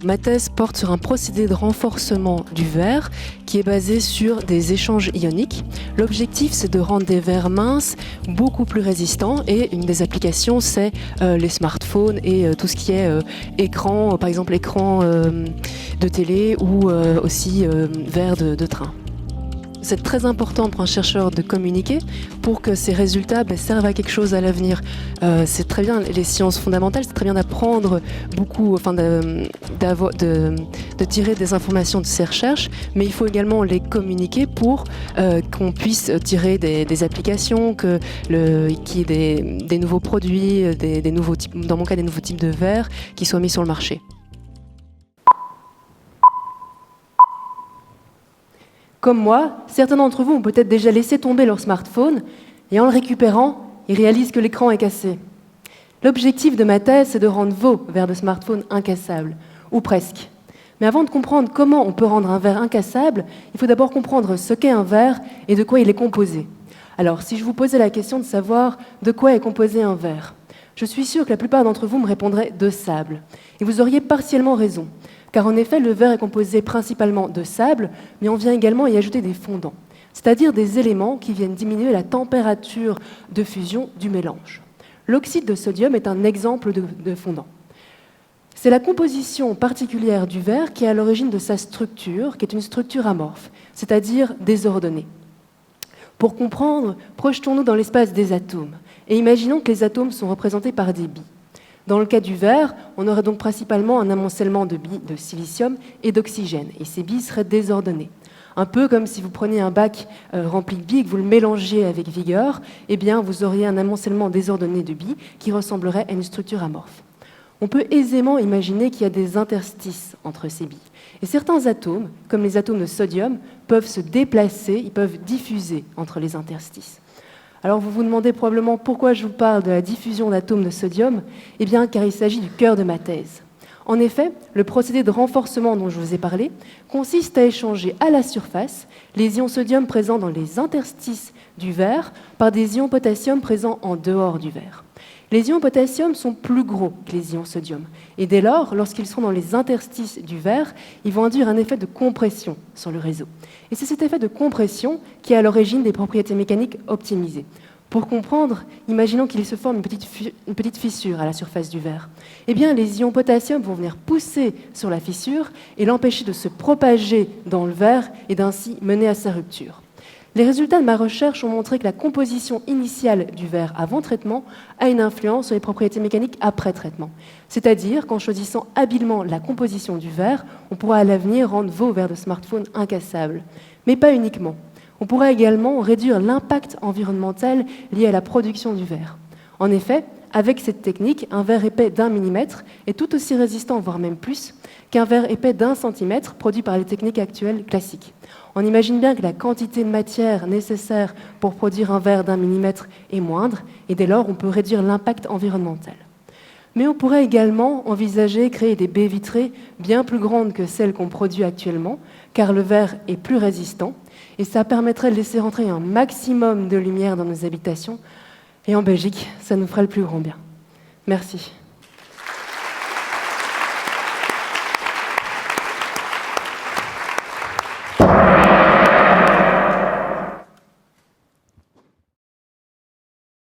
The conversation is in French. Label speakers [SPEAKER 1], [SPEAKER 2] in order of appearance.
[SPEAKER 1] Ma thèse porte sur un procédé de renforcement du verre qui est basé sur des échanges ioniques. L'objectif, c'est de rendre des verres minces beaucoup plus résistants, et une des applications, c'est les smartphones et tout ce qui est écran, par exemple écran de télé ou aussi verre de train. C'est très important pour un chercheur de communiquer pour que ces résultats servent à quelque chose à l'avenir. C'est très bien, les sciences fondamentales, c'est très bien d'apprendre beaucoup, de tirer des informations de ces recherches, mais il faut également les communiquer pour qu'on puisse tirer des applications, qu'il y ait des nouveaux produits, des nouveaux types, dans mon cas des nouveaux types de verres qui soient mis sur le marché. Comme moi, certains d'entre vous ont peut-être déjà laissé tomber leur smartphone et en le récupérant, ils réalisent que l'écran est cassé. L'objectif de ma thèse, c'est de rendre vos verres de smartphone incassables, ou presque. Mais avant de comprendre comment on peut rendre un verre incassable, il faut d'abord comprendre ce qu'est un verre et de quoi il est composé. Alors, si je vous posais la question de savoir de quoi est composé un verre, je suis sûre que la plupart d'entre vous me répondraient de sable. Et vous auriez partiellement raison. Car en effet, le verre est composé principalement de sable, mais on vient également y ajouter des fondants, c'est-à-dire des éléments qui viennent diminuer la température de fusion du mélange. L'oxyde de sodium est un exemple de fondant. C'est la composition particulière du verre qui est à l'origine de sa structure, qui est une structure amorphe, c'est-à-dire désordonnée. Pour comprendre, projetons-nous dans l'espace des atomes, et imaginons que les atomes sont représentés par des billes. Dans le cas du verre, on aurait donc principalement un amoncellement de billes de silicium et d'oxygène, et ces billes seraient désordonnées. Un peu comme si vous preniez un bac rempli de billes et que vous le mélangiez avec vigueur, eh bien vous auriez un amoncellement désordonné de billes qui ressemblerait à une structure amorphe. On peut aisément imaginer qu'il y a des interstices entre ces billes. Et certains atomes, comme les atomes de sodium, peuvent se déplacer, ils peuvent diffuser entre les interstices. Alors vous vous demandez probablement pourquoi je vous parle de la diffusion d'atomes de sodium. Eh bien, car il s'agit du cœur de ma thèse. En effet, le procédé de renforcement dont je vous ai parlé consiste à échanger à la surface les ions sodium présents dans les interstices du verre par des ions potassium présents en dehors du verre. Les ions potassium sont plus gros que les ions sodium, et dès lors, lorsqu'ils sont dans les interstices du verre, ils vont induire un effet de compression sur le réseau. Et c'est cet effet de compression qui est à l'origine des propriétés mécaniques optimisées. Pour comprendre, imaginons qu'il se forme une petite fissure à la surface du verre. Eh bien, les ions potassium vont venir pousser sur la fissure et l'empêcher de se propager dans le verre et d'ainsi mener à sa rupture. Les résultats de ma recherche ont montré que la composition initiale du verre avant traitement a une influence sur les propriétés mécaniques après traitement. C'est-à-dire qu'en choisissant habilement la composition du verre, on pourra à l'avenir rendre vos verres de smartphone incassables. Mais pas uniquement. On pourra également réduire l'impact environnemental lié à la production du verre. En effet, avec cette technique, un verre épais d'1 millimètre est tout aussi résistant, voire même plus, qu'un verre épais d'1 centimètre produit par les techniques actuelles classiques. On imagine bien que la quantité de matière nécessaire pour produire un verre d'1 millimètre est moindre, et dès lors, on peut réduire l'impact environnemental. Mais on pourrait également envisager créer des baies vitrées bien plus grandes que celles qu'on produit actuellement, car le verre est plus résistant, et ça permettrait de laisser rentrer un maximum de lumière dans nos habitations. Et en Belgique, ça nous ferait le plus grand bien. Merci.